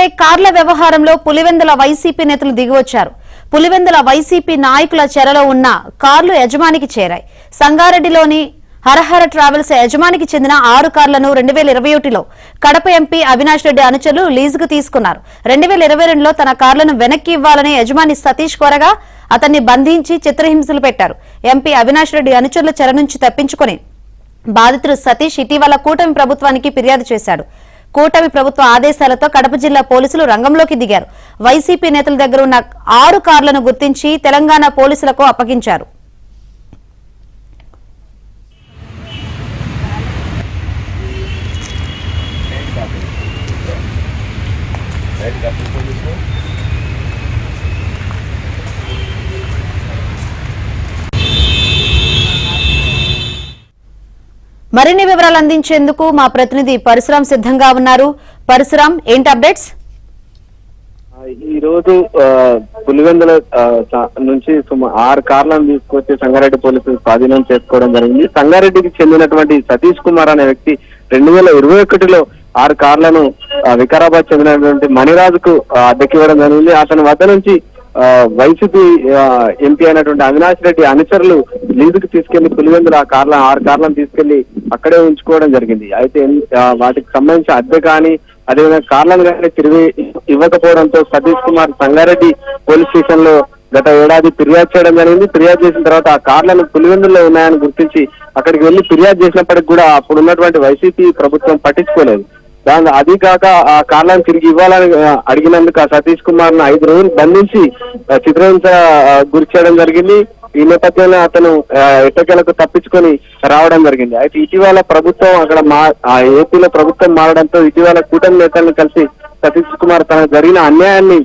చూస్తే కార్ల వ్యవహారంలో పులివెందుల వైసీపీ నేతలు దిగివచ్చారు. పులివెందుల వైసీపీ నాయకుల చెరలో ఉన్న కార్లు యజమానికి చేరాయి. సంగారెడ్డిలోని హరహర ట్రావెల్స్ యజమానికి చెందిన 6 కార్లను 2021లో కడప ఎంపీ అవినాష్ రెడ్డి అనుచరులు లీజుకు తీసుకున్నారు. 2022లో తన కార్లను వెనక్కి ఇవ్వాలని యజమాని సతీష్ కోరగా అతన్ని బంధించి చిత్రహింసలు పెట్టారు. ఎంపీ అవినాష్ రెడ్డి అనుచరుల చెర నుంచి తప్పించుకుని బాధితుడు సతీష్ ఇటీవల కూటమి ప్రభుత్వానికి ఫిర్యాదు చేశాడు. కూటమి ప్రభుత్వ ఆదేశాలతో కడప జిల్లా పోలీసులు రంగంలోకి దిగారు. వైసీపీ నేతల దగ్గర ఉన్న 6 కార్లను గుర్తించి తెలంగాణ పోలీసులకు అప్పగించారు. మరిన్ని వివరాలు అందించేందుకు మా ప్రతినిధి పరశురాం సిద్ధంగా ఉన్నారు. పరశురాం, ఏంటి అప్డేట్స్? ఈ రోజు పులివెందుల నుంచి 6 కార్లను తీసుకొచ్చి సంగారెడ్డి పోలీసులు స్వాధీనం చేసుకోవడం జరిగింది. సంగారెడ్డికి చెందినటువంటి సతీష్ కుమార్ అనే వ్యక్తి 2021లో 6 కార్లను వికారాబాద్ చెందినటువంటి మణిరాజుకు అద్దెకి ఇవ్వడం జరిగింది. అతని వద్ద నుంచి వైసీపీ ఎంపీ అయినటువంటి అవినాష్ రెడ్డి అనుచరులు లీజుకు తీసుకెళ్లి పులివెందుల 6 కార్లను తీసుకెళ్లి అక్కడే ఉంచుకోవడం జరిగింది. అయితే వాటికి సంబంధించిన అద్దె కానీ అదేవిధంగా కార్లను కానీ తిరిగి ఇవ్వకపోవడంతో సతీష్ కుమార్ సంగారెడ్డి పోలీస్ స్టేషన్ లో గత ఏడాది ఫిర్యాదు చేయడం జరిగింది. ఫిర్యాదు చేసిన తర్వాత ఆ కార్లను పులివెందుల్లో ఉన్నాయని గుర్తించి అక్కడికి వెళ్లి ఫిర్యాదు చేసినప్పటికీ కూడా అప్పుడున్నటువంటి వైసీపీ ప్రభుత్వం పట్టించుకోలేదు. అది కాక ఆ కార్లను తిరిగి ఇవ్వాలని అడిగినందుకు ఆ సతీష్ కుమార్ ను 5 రోజులు బంధించి చిత్రహింస గురి చేయడం జరిగింది. ఈ నేపథ్యంలో అతను ఎట్టకేలకు తప్పించుకొని రావడం జరిగింది. అయితే ఇటీవల ప్రభుత్వం అక్కడ ఏపీలో ప్రభుత్వం మారడంతో ఇటీవల కూటమి నేతలను కలిసి సతీష్ కుమార్ తనకు జరిగిన అన్యాయాన్ని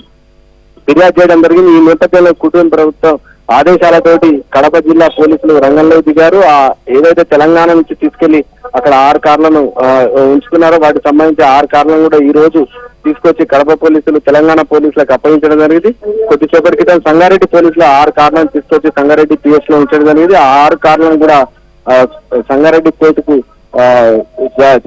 ఫిర్యాదు చేయడం జరిగింది. ఈ నేపథ్యంలో కూటమి ప్రభుత్వం ఆదేశాలతోటి కడప జిల్లా పోలీసులు రంగంలో దిగారు. ఏదైతే తెలంగాణ నుంచి తీసుకెళ్లి అక్కడ 6 కార్లను ఉంచుకున్నారో వాటికి సంబంధించి 6 కార్లను కూడా ఈ రోజు తీసుకొచ్చి కడప పోలీసులు తెలంగాణ పోలీసులకు అప్పగించడం జరిగింది. కొద్దిసేపటి క్రితం సంగారెడ్డి పోలీసులు 6 కార్లను తీసుకొచ్చి సంగారెడ్డి పిఎస్ లో ఉంచడం జరిగింది. ఆ 6 కార్లను కూడా సంగారెడ్డి కోర్టుకు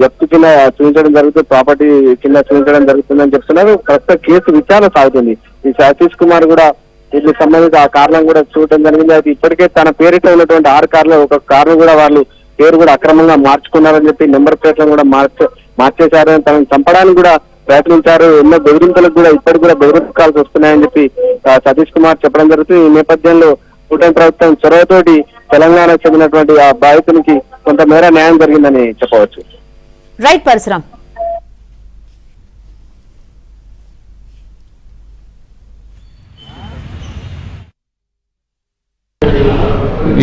జప్తు కింద చూపించడం జరుగుతుంది, ప్రాపర్టీ కింద చూపించడం జరుగుతుందని చెప్తున్నారు. ప్రస్తుత కేసు విచారణ సాగుతుంది. ఈ సతీష్ కుమార్ కూడా వీటికి సంబంధించి ఆ కార్లను కూడా చూడటం జరిగింది. అయితే ఇప్పటికే తన పేరిట ఉన్నటువంటి 6 కార్లు ఒక కారును కూడా వాళ్ళు పేరు కూడా అక్రమంగా మార్చుకున్నారని చెప్పి నెంబర్ ప్లేట్లను కూడా మార్చేశారు. తనను చంపడానికి కూడా ప్రయత్నించారు. ఎన్నో బెదిరింపులకు కూడా ఇప్పటికి కూడా బెదిరింపుకాల్సి వస్తున్నాయని చెప్పి సతీష్ కుమార్ చెప్పడం జరుగుతుంది. ఈ నేపథ్యంలో కూటమి ప్రభుత్వం చొరవతోటి తెలంగాణకు చెందినటువంటి ఆ బాధితునికి కొంతమేర న్యాయం జరిగిందని చెప్పవచ్చు. రైట్ పరశురాం.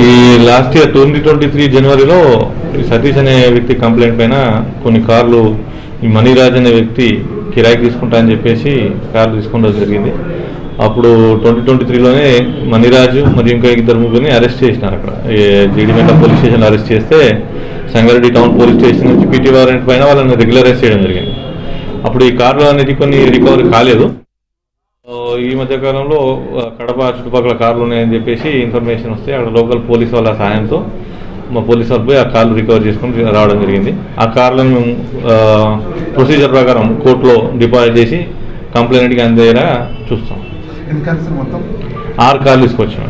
ఈ లాస్ట్ ఇయర్ 2023 జనవరిలో సతీష్ అనే వ్యక్తి కంప్లైంట్ పైన కొన్ని కార్లు ఈ మణిరాజ్ అనే వ్యక్తి కిరాయికి తీసుకుంటా అని చెప్పేసి కార్లు తీసుకోవడం జరిగింది. అప్పుడు 2023లోనే మణిరాజు మరియు ఇంకా 2 ముగ్గురిని అరెస్ట్ చేసినారు. అక్కడ జీడిమెట్ల పోలీస్ స్టేషన్లో అరెస్ట్ చేస్తే సంగారెడ్డి టౌన్ పోలీస్ స్టేషన్ నుంచి పీటీ వారెంట్ పైన వాళ్ళని రెగ్యులరైజ్ చేయడం జరిగింది. అప్పుడు ఈ కార్లు అనేది కొన్ని రికవరీ కాలేదు. ఈ మధ్యకాలంలో కడప చుట్టుపక్కల కార్లు ఉన్నాయని చెప్పేసి ఇన్ఫర్మేషన్ వస్తే అక్కడ లోకల్ పోలీస్ వాళ్ళ సహాయంతో మా పోలీసు వాళ్ళు పోయి ఆ కార్లు రికవర్ చేసుకుని రావడం జరిగింది. ఆ కార్లను మేము ప్రొసీజర్ ప్రకారం కోర్టులో డిపాజిట్ చేసి కంప్లైంట్కి అందేలా చూస్తాం. 6 కార్లు తీసుకొచ్చాం.